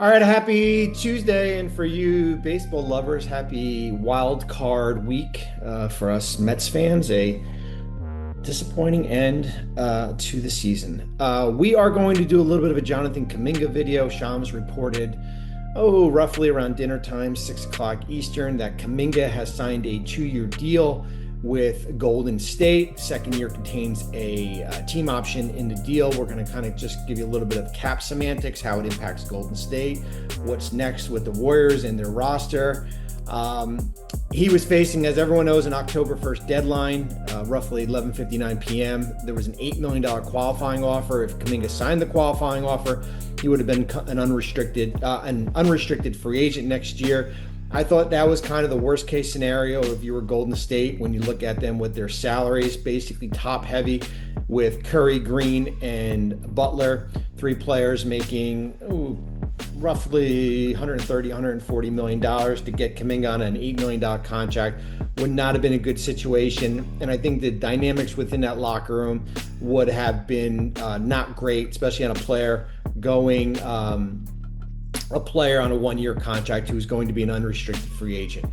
All right, happy Tuesday, and for you baseball lovers, happy wild card week. For us Mets fans, a disappointing end to the season. We are going to do a little bit of a Jonathan Kuminga video. Shams reported, roughly around dinner time, 6 o'clock Eastern, that Kuminga has signed a 2-year deal with Golden State. Second year contains a team option in the deal. We're going to kind of just give you a little bit of cap semantics, how it impacts Golden State, what's next with the Warriors and their roster. He was facing, as everyone knows, an October 1st deadline, roughly 11:59 p.m. There was an $8 million qualifying offer. If Kuminga signed the qualifying offer, he would have been an unrestricted free agent next year. I thought that was kind of the worst case scenario if you were Golden State, when you look at them with their salaries, basically top heavy, with Curry, Green, and Butler, 3 players making roughly $140 million to get Kuminga on an $8 million contract would not have been a good situation. And I think the dynamics within that locker room would have been not great, especially on a player going a player on a 1-year contract who's going to be an unrestricted free agent.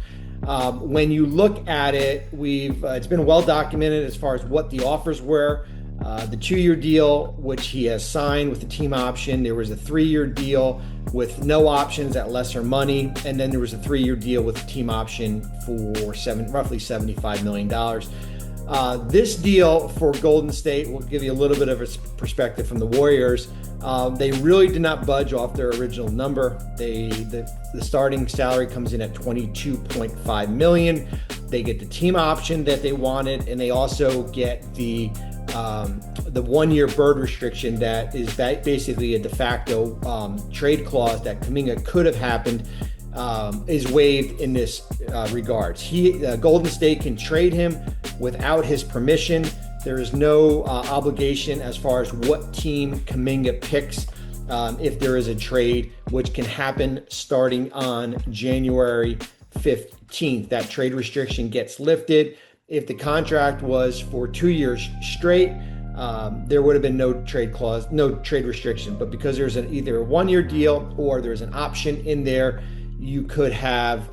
When you look at it, it's been well documented as far as what the offers were. The 2-year deal, which he has signed with the team option. There was a 3-year deal with no options at lesser money, and then there was a 3-year deal with the team option for roughly $75 million. This deal for Golden State will give you a little bit of a perspective from the Warriors. They really did not budge off their original number. The starting salary comes in at $22.5 million. They get the team option that they wanted, and they also get the 1-year bird restriction that is basically a de facto trade clause that Kuminga could have happened, is waived in this regards. Golden State can trade him without his permission. There is no obligation as far as what team Kuminga picks if there is a trade, which can happen starting on January 15th. That trade restriction gets lifted. If the contract was for 2 years straight, there would have been no trade clause, no trade restriction. But because there's either a 1-year deal or there's an option in there, you could have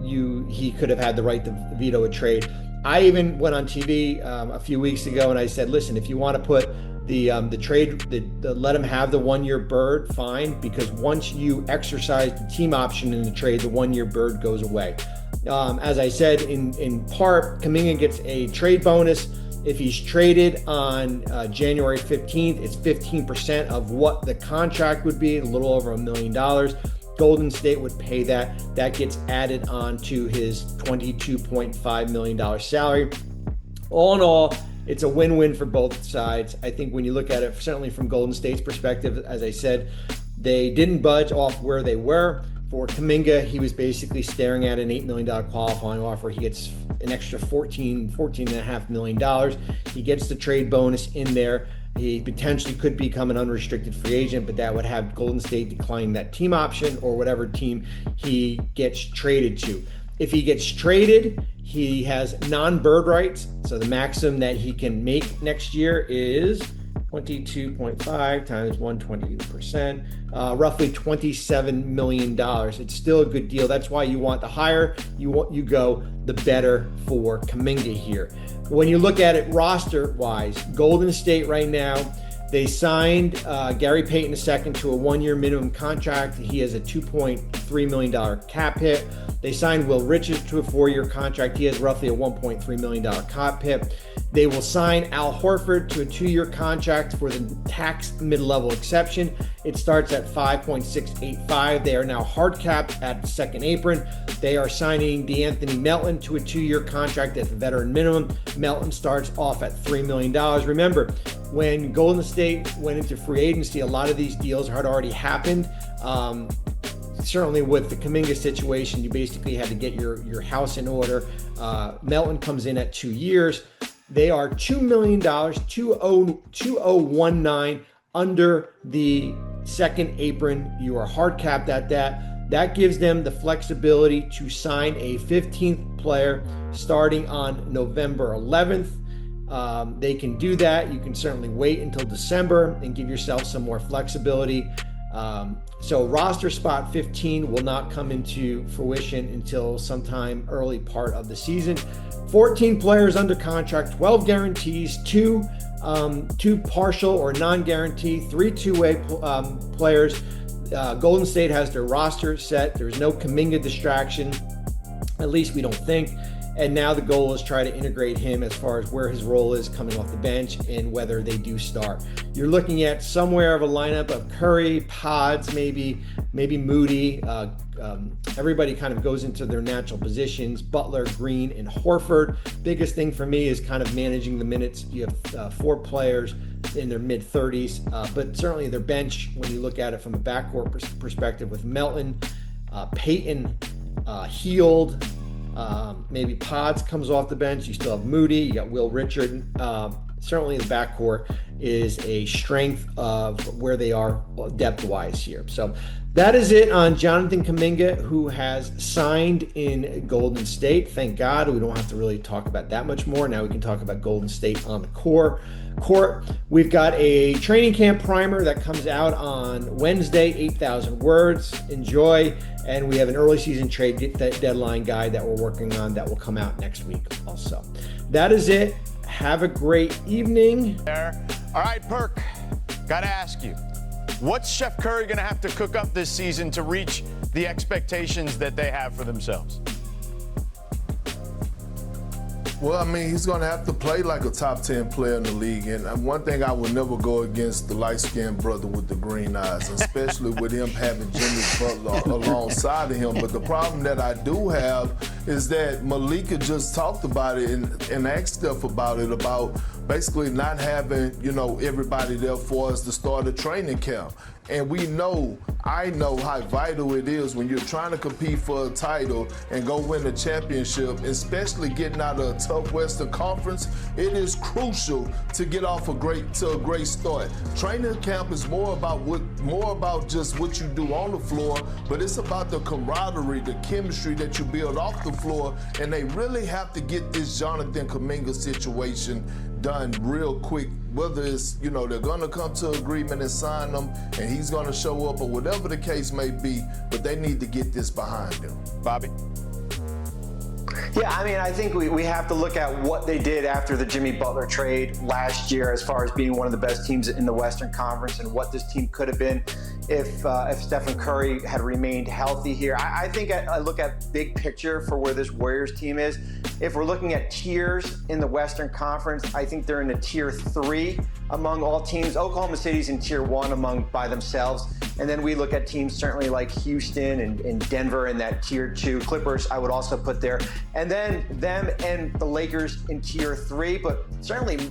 he could have had the right to veto a trade. I even went on TV a few weeks ago and I said, listen, if you want to put the trade, let him have the 1-year bird, fine, because once you exercise the team option in the trade, the 1-year bird goes away. As I said, in part, Kuminga gets a trade bonus. If he's traded on January 15th, it's 15% of what the contract would be, a little over $1 million. Golden State would pay that. That gets added on to his $22.5 million salary. All in all, it's a win-win for both sides. I think when you look at it, certainly from Golden State's perspective, as I said, they didn't budge off where they were. For Kuminga, he was basically staring at an $8 million qualifying offer. He gets an extra $14.5 million. He gets the trade bonus in there. He potentially could become an unrestricted free agent, but that would have Golden State declining that team option or whatever team he gets traded to. If he gets traded, he has non-bird rights. So the maximum that he can make next year is 22.5 times 120%, roughly $27 million. It's still a good deal. That's why you want the higher you go, the better for Kuminga here. When you look at it roster-wise, Golden State right now, they signed Gary Payton II to a 1-year minimum contract. He has a $2.3 million cap hit. They signed Will Richards to a 4-year contract. He has roughly a $1.3 million cap hit. They will sign Al Horford to a 2-year contract for the tax mid-level exception. It starts at $5.685. They are now hard capped at the second apron. They are signing DeAnthony Melton to a 2-year contract at the veteran minimum. Melton starts off at $3 million. Remember, when Golden State went into free agency, a lot of these deals had already happened. Certainly with the Kuminga situation, you basically had to get your house in order. Melton comes in at 2 years. They are $2 million, 2019 under the second apron. You are hard capped at that. That gives them the flexibility to sign a 15th player starting on November 11th. They can do that. You can certainly wait until December and give yourself some more flexibility. So roster spot 15 will not come into fruition until sometime early part of the season. 14 players under contract, 12 guarantees, two partial or non-guarantee, 3 two-way players. Golden State has their roster set. There's no Kuminga distraction, at least we don't think. And now the goal is try to integrate him as far as where his role is coming off the bench and whether they do start. You're looking at somewhere of a lineup of Curry, Pods, maybe Moody. Everybody kind of goes into their natural positions. Butler, Green, and Horford. Biggest thing for me is kind of managing the minutes. You have 4 players in their mid-30s, but certainly their bench, when you look at it from a backcourt perspective, with Melton, Payton, Heald, maybe Pods comes off the bench. You still have Moody. You got Will Richard. Certainly the backcourt is a strength of where they are depth-wise here. So that is it on Jonathan Kuminga, who has signed in Golden State. Thank God we don't have to really talk about that much more. Now we can talk about Golden State on the court. We've got a training camp primer that comes out on Wednesday, 8,000 words. Enjoy. And we have an early season trade deadline guide that we're working on that will come out next week also. That is it. Have a great evening. All right, Perk, gotta ask you, what's Chef Curry gonna have to cook up this season to reach the expectations that they have for themselves? Well, I mean, he's going to have to play like a top 10 player in the league. And one thing, I will never go against the light-skinned brother with the green eyes, especially with him having Jimmy Butler alongside of him. But the problem that I do have is that Malika just talked about it and asked Steph about it, about basically not having, everybody there for us to start a training camp. And I know how vital it is when you're trying to compete for a title and go win a championship, especially getting out of a tough Western Conference. It is crucial to get off a great start. Training camp is more about just what you do on the floor, but it's about the camaraderie, the chemistry that you build off the floor, and they really have to get this Jonathan Kuminga situation done real quick, whether it's, they're going to come to agreement and sign them and he's going to show up or whatever the case may be, but they need to get this behind them. Bobby? Yeah, I mean, I think we have to look at what they did after the Jimmy Butler trade last year as far as being one of the best teams in the Western Conference and what this team could have been if Stephen Curry had remained healthy here. I think I look at big picture for where this Warriors team is. If we're looking at tiers in the Western Conference, I think they're in a tier 3 among all teams. Oklahoma City's in tier 1 by themselves. And then we look at teams certainly like Houston and Denver in that tier 2. Clippers, I would also put there. And then them and the Lakers in tier 3, but certainly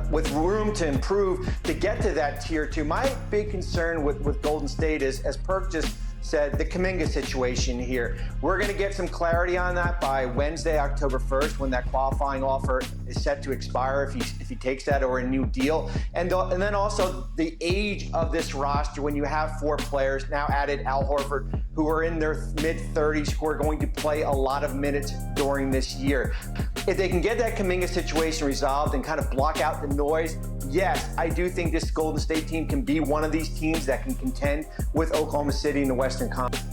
with room to improve to get to that tier 2. My big concern with Golden State is, as Perk just said, the Kuminga situation here. We're going to get some clarity on that by Wednesday, October 1st, when that qualifying offer is set to expire, if he takes that, or a new deal. And then also the age of this roster, when you have 4 players, now added Al Horford, who are in their mid-30s, who are going to play a lot of minutes during this year. If they can get that Kuminga situation resolved and kind of block out the noise, yes, I do think this Golden State team can be one of these teams that can contend with Oklahoma City in the Western Conference.